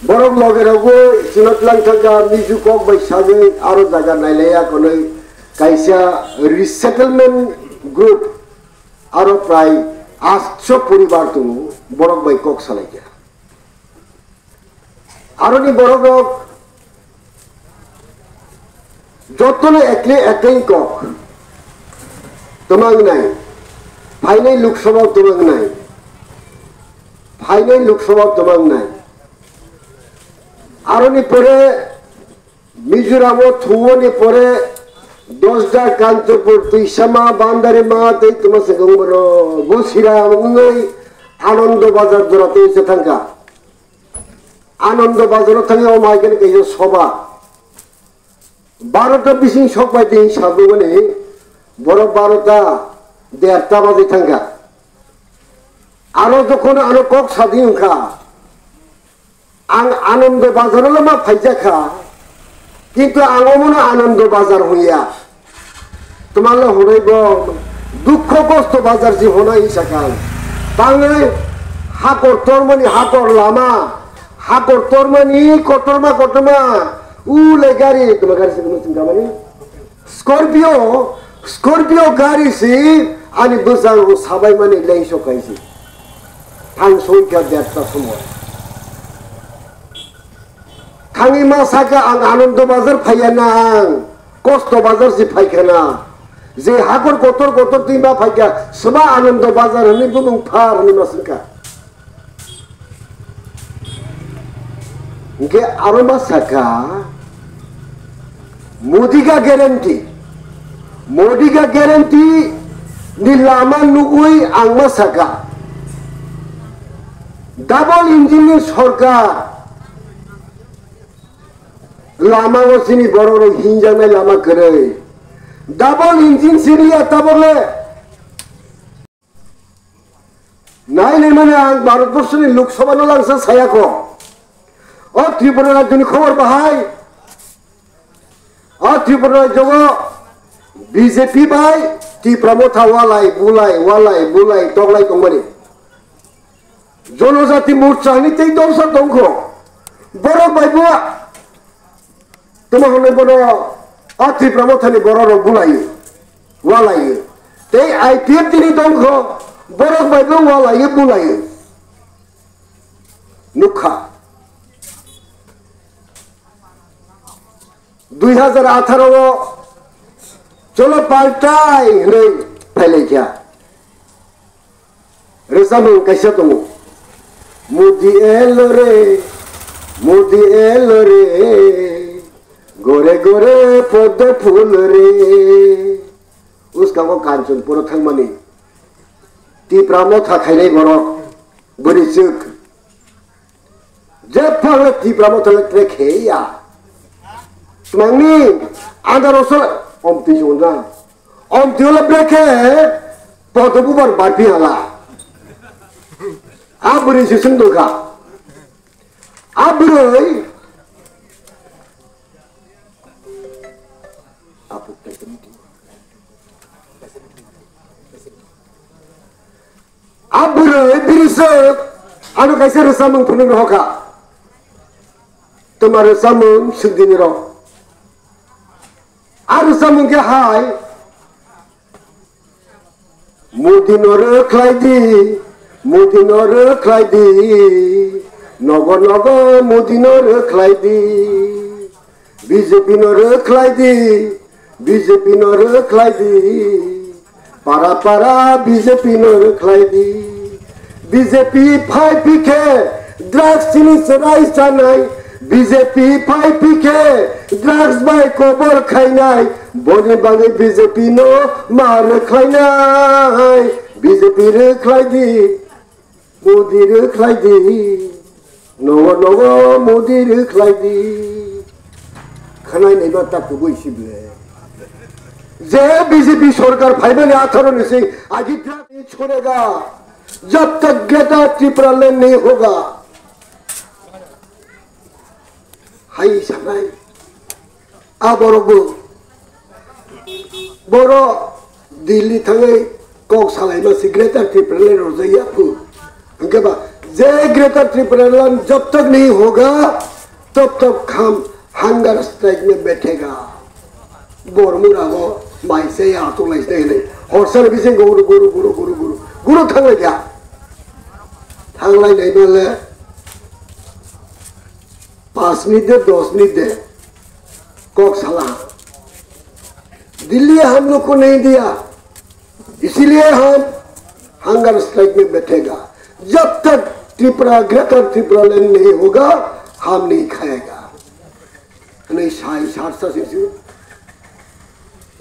borok logerago sinotlang tangga miju kok baisage aro jaga nailaya konoi kaisa resettlement group aro prai 800 poribar tu borok bai kok salaiya aro ni borok rok jotole ekle ekai kok tomang nai phainai loksabha tomang nai phainai loksabha tomang nai আরনি পরে মিজোরামও থুওনি পরে 10টা কাঞ্চপুর তুইসামা বান্দারে মা তেই তোমার সঙ্গে বলো বসিরা উঙ্গই আনন্দ বাজার জোড়াতে এসে থাকা আনন্দ বাজারও থাকে ও মাইকেন কেজো সভা 12টা বিশিং সবাই দিন সাধু মানে বড় 12টা 1:30 বাজে থাকা আরো যখন আরো কক স্বাধীন খা आं आनंद बाजार मा फाइजाखा किंतु आंगमनो आनंद बाजार होया तुम्हारे होनाइबो दुख कष्ट बाजार जी होना इसाखा बांगे हाकर तोरमानी हाकर लामा हाकर तोरमानी कटरमा कटरमा उले गाड़ी तुम्हारे गाड़ी से चिंता माने स्कॉर्पियो गाड़ी से आनी बजार साबाय माने लेंसो काइसी थां सोइका देरता समय थांगी मा साका आं आनंद बाजार फायना आं कष्ट बाजार से फायखाना जे हाकर गतर गतर दैमा फायका समा आनंद बाजार हनि बुनुं फार हनि मासका के आरो मा साका मोदी का गारंटी नि लामा नुगुई आं मा साका डबल इंजिन सरकार लामा वसिनी बरोरो हिंजानाय लामा करे डबल इंजिन सिरिया तबले नायले माने आं भारतबर्षनि लोकसभानो लांसा सायाखो ओ त्रिपुरा राज्यनि खबर बाहाय ओ त्रिपुरा राज्यको बीजेपी बाय त्रिपुरा वालाय बुलाय तगलाय दंमानि जनजाति मोर्चानि तै दलसा दंखो बरक बायबुआ तुम्हारे बड़ो अति प्रमोथनी बड़ो बुलाई वालाई ते आईपीएफ दिनी दंखो बरक बाइबो वालाई बुलाई नुखा 2018 चलो पाल्टाई रे फैले क्या रेसामो कैसे तुम मोदी एलो रे गोरे गोरे पद्म फूल रे उसका वो कांचनपुर थांगमानि तीप्रामो थाखायनाय बरो बोरिसुक जे फाले तीप्रामो थाले खेया तुमांनि आदारसो अमति जोना अमतिला ब्रेखे पदबुबार बारफि हाला आ बोरिसु संदोगा आ बोरै अब बिरिसक आनो कैसे रसामंग फुनंग होका तुम्हारे रसामंग सुदिनी रो आ रसामंग के हाय मोदी नर खलाइदी नगर नगर मोदी नर खलाइदी बीजेपी नर खलाइदी पारा पारा बीजेपी नर खलाइदी बीजेपी फाइ पिखे ड्रग्स सिनी सराय सानाय बीजेपी फाइ पिखे ड्रग्स बाय खबर खाइनाय बने बागे बीजेपी नो मार खाइनाय बीजेपी रे खलाइदी मोदी रे खलाइदी नगर नगर मोदी रे खलाइदी खानाय नै बाता को बइसिबले जे बीजेपी सरकार फाइनली 18 से आजित्रा नहीं छोड़ेगा जब तक ग्रेटर त्रिपुरा लैंड नहीं होगा हाई सानाय आबरगो बरो दिल्ली थांगे कक सालाय मासे ग्रेटर त्रिपुरा लैंड रजाया फु अंकेबा जय ग्रेटर त्रिपुरा लैंड जब तक नहीं होगा तब तक हम हंगर स्ट्राइक में बैठेगा बोरमुरा वो माई से या तो लाइसे नहीं और सर भी से गुरु गुरु गुरु गुरु गुरु गुरु थंग ले क्या थंग लाई नहीं बोले 5 मिनट दे 10 मिनट दे कोक साला दिल्ली हम लोग को नहीं दिया इसीलिए हम हंगर स्ट्राइक में बैठेगा जब तक त्रिपुरा ग्रेटर त्रिपुरा लैंड नहीं होगा हम नहीं खाएगा नहीं शाही शारसा से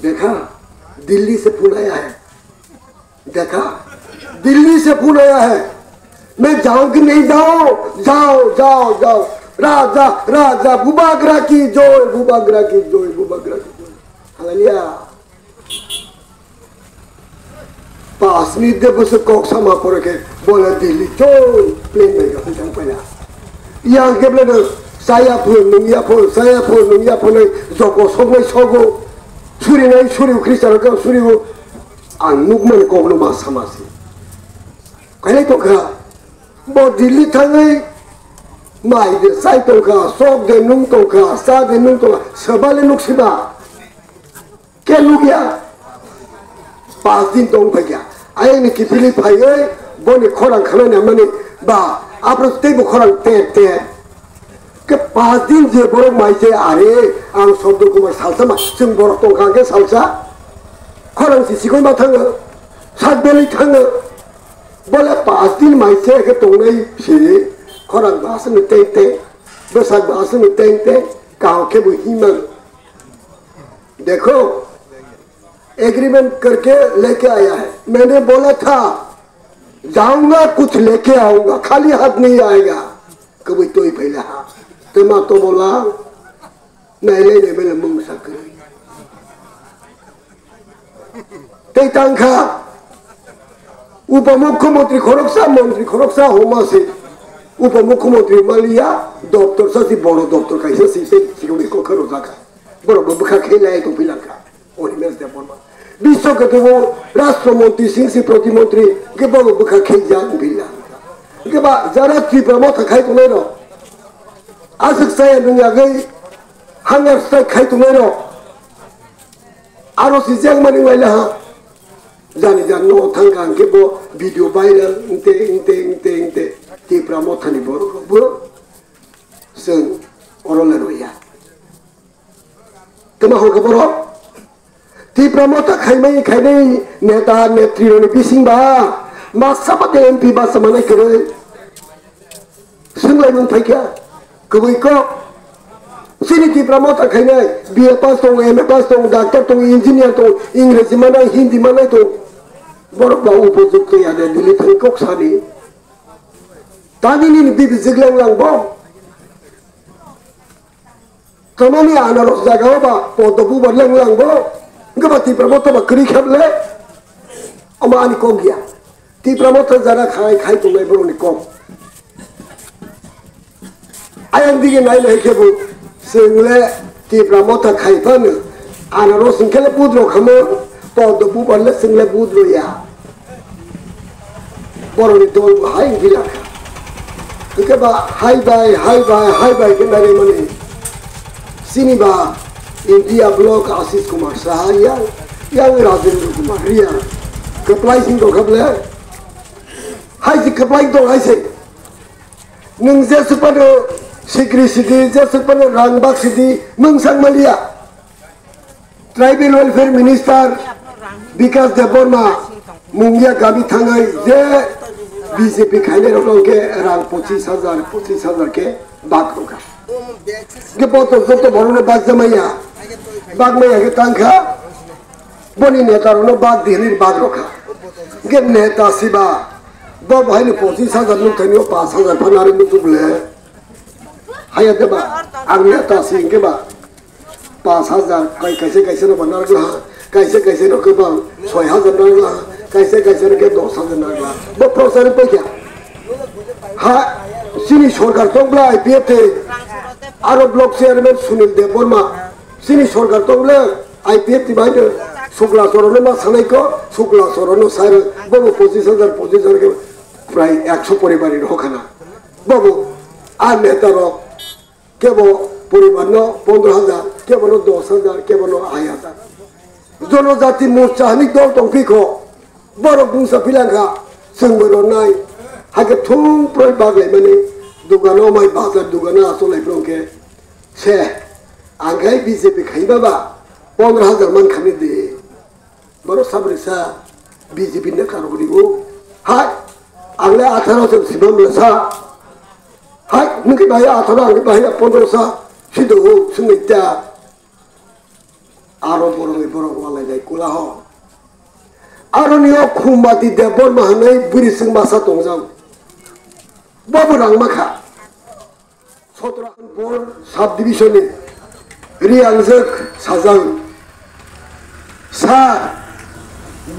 देखा दिल्ली से फोन आया है देखा दिल्ली से फोन आया है मैं जाऊं कि नहीं जाऊं जाओ जाओ जाओ राजा राजा बुबागरा की जोय बुबागरा की जोय बुबागरा की जोय हालेलुया 5 मिनट दे बस कोक sama por के बोला दिल्ली जोय प्लेन में गया जंग पहला yang ke belakang saya pun nungya pun joko sogo sogo suri nai suri Kristen ke suri anuk man ko no mas sama si kai to ka bo Delhi thangai mai de sai to ka sok de nung to ka sa de nung to sabale nuk siba ke nugya 5 दिन tong phai kya ai ni ki phili phai oi bo ni khorang khana ne mani ba आप लोग तेरे बुखार तेरे के 5 दिन जे बड़ो माई से आरे आम शब्द को मर सालसा मा जों बड़ो तो खागे सालसा खरं से सिगोय मा थांगो सात बेली थांगो बोले 5 दिन माई से के तो नहीं से खरं बास में ते ते बसा बास में ते ते गांव के बुहीमन देखो एग्रीमेंट करके लेके आया है मैंने बोला था जाऊंगा कुछ लेके आऊंगा खाली हाथ नहीं आएगा कभी तो ही पहले हाथ तो माँ तो बोला नहीं ले मेरे मुंह सक ते तंखा उप मुख्यमंत्री खरगसा मंत्री खरगसा होमा से उप मुख्यमंत्री मालिया डॉक्टर सा बड़ डॉक्टर कैसे से सिगुड़ी को खरो जाका बड़ बबखा खेलाए तो पिलाका और मेरे से बोलमा विश्व के वो राष्ट्रमंत्री सिंह से प्रतिमंत्री के बाबू बुखा खेल जान बिल्ला के बा जरा त्रिपुरा मत खाई तो नहीं रो आज से दुनिया गई हंगर से खाई तो नहीं रो आरो से जंग मनी वाला जाने जान नो थंगा के वो वीडियो वायरल इंते त्रिपुरा मत नहीं बोलो सन औरले रोया तुम हो के बोलो त्रिपुरा मता खाइनै नेता नेत्री बिसिंबा मा सबते एमपी बा समानै करे सुनलाय मन फैक्या कबैको सिनि त्रिपुरा मता खाइनै बीए पास दं एमए पास दं डॉक्टर दं इंजीनियर दं इंग्रेजी मानाय हिंदी मानाय दं बरबा उपयुक्त यादे दिल्ली फैकोक सानि तानिनि बिबि जिगलांलांबो तमानि आनारस जागाबा पदबु बरलांलांबो गबती प्रमोद तो बकरी खेले अमानी को गया ती प्रमोद तो जरा खाई तो मैं बोलूँ को आयन दिखे नहीं खेबू सिंगले ती प्रमोद तो खाई पन आनारो सिंगले बुद्रो खमो तो दबू बल्ले सिंगले बुद्रो या बोलूँ तो हाई गिला तो क्या बा हाई बाय के नारे मने सिनीबा India block Ashish Kumar सहाया yang Rajenद्र Kumar रिया कपलाई सिंह तो खबले हाई से कपलाई तो हाई से नंग जैसे पर सिक्री सिटी जैसे पर रांगबाग सिटी मंगसंग मलिया ट्राइबल वेलफेयर मिनिस्टर विकास देवबर्मा मुंगिया गामी थांगाई जे बीजेपी खाइले रोलों के रांग 25,000 के बाग रोका के बहुत तो भरोने बाग जमाया बाग में आगे तंखा बनी नेता रोनो बाग दिल्ली बाग रोका के नेता सिबा दो भाई ने 25,000 लोग थे 5,000 फनारे में तुबले हाय देबा आग नेता सिंह के बा 5,000 कैसे न बना रहा कैसे न के बा 6,000 ना कैसे न के 2,000 ना वो प्रोसेस पे क्या हाँ सिनी सरकार तो बला आईपीएफ थे आरो ब्लॉक चेयरमैन सुनील देवबर्मा सिनी सरकार तो बला आईपीएफ थी भाई शुक्ला सोरनो मा सानाय को शुक्ला सोरनो सार बबो 25,000 के প্রায় 100 পরিবারের হখানা বাবু আর নেতার কেবল পরিবার 15,000 কেবল 10,000 কেবল 2,000 জনজাতি মোর্চা হানি দল টংপিখো বড় বুংসা ফিলাঙ্কা जोंबो नाय हागे थुं प्रय बागै माने दुगानो माय बाजार दुगानो आसलाय ब्रंके से आंगाय बीजेपी खाइबाबा 15,000 मान खानि दे बरो साब्रिसा बीजेपी ने खारगरिबो हाय आंले 18 जों सिबाम लसा हाय नोंनि बाय 18 आंनि बाय 15 सा सिदो सुंगैता आरो बरो वालाय जाय कुलाह आरनियो खुमाति देबर माहनै बुरिसिं मासा दंजां बाबु रांमाखा सतराखनपुर साब डिविजननि रियांजोक साजां सा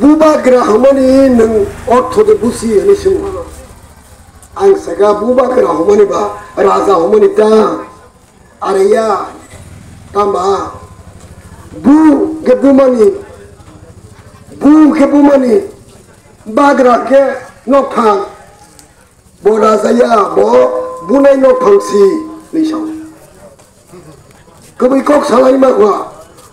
बुबाग्रा हमनि नों अर्थदे बुसि हनि सिंहा आं सगा बुबाग्रा हमनि बा राजा हमनि ता आरैया तामा बु गेबुमानि बुमनि बाग्रा के नफां बरा जाया बो बुनाय नफांसि निसाव कबै कक सालाय माखवा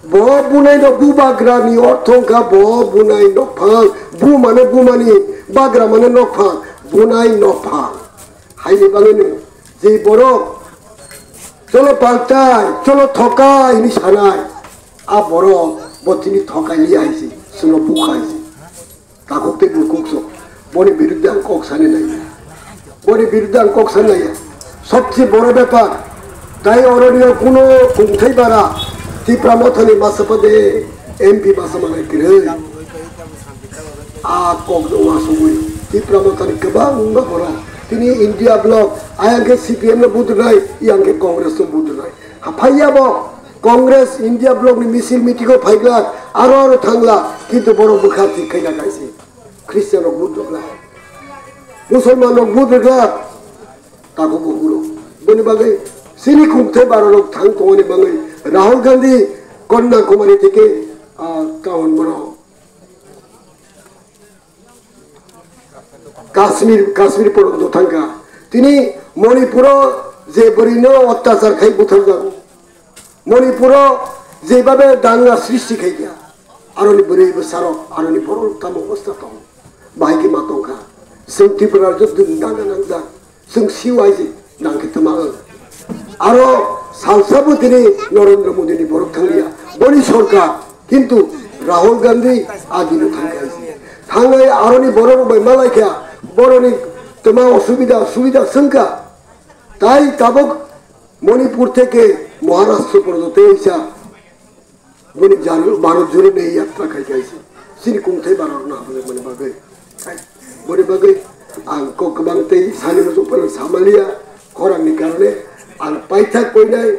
बो बुनाय न बुबाग्रा नि अर्थंका बो बुनाय नफां बु माने बुमानि बाग्रा माने नफां बुनाय नफां हायनि बाङैनो जे बर' चलो पाल्टाय चलो थकाय नि सानाय आ बर' बतिनि थकायलि आइसि सुनो बुखाइसि ताकते बुकुकसो बनि बिरुद्धे आं कक सानै नाय बनि बिरुद्धे आं कक सानै नाय सबसे बड़ ব্যাপার তাই অরণীয় কোনো खुंथाय बारा तिप्रा मथानि मासापदे एमपि मासामानाय गिरै आ कक दवा सबै तिप्रा मथानि गोबां बर' तिनि इंडिया ब्लक आयांगे सीपीएम ने बुद्राय यांगे कांग्रेस ने बुद्राय हाफायाबो कांग्रेस इंडिया ब्लक नि मिसिल मिटिंगो फाइग्ला आरो थांला किन्तु बर' बुखाति खैना गायसि ख्रिस्टियान बुद्रग्ला मुसलमान बुद्रग्ला ताको बुगुरो बनि बागै सिनि खुंथाय बारलोक थां तोनि बागै राहुल गांधी कन्याकुमारी থেকে टाउन बर' काश्मीर पर्यन्त थांगा तिनि मणिपुराव जे बोरैनो अत्याचार खाय बुथारदों मणिपुराव जेबाबे दांगा सृष्टि खायगा आरनि बोरै बोसारो आरनि बर' ताम अवस्था दं बाहायगे मातंखा जों त्रिपुरा जुद्धं दांगा नांदा जों सिवायजे नांगेतमा आरो सालसाबो दिनै नरेंद्र मोदीनि बर' थांलिया बनि सरकार किन्तु राहुल गांधी आदिनो थांगायसे थांगाय आरनि बर' मालायखा बर'नि तमा सुविधा संख्या ताई ताबक मणिपुर থেকে महाराष्ट्र पर्यन्त ऐसा बनि भारत जुड़े नहीं यात्रा खायगायसे सिनि खुंथाय बारनो हाबले बनि बागै आं गोबांथै सानि मोजौफोर सामालिया खरांनि कारणे आं पाइथाक कइनाय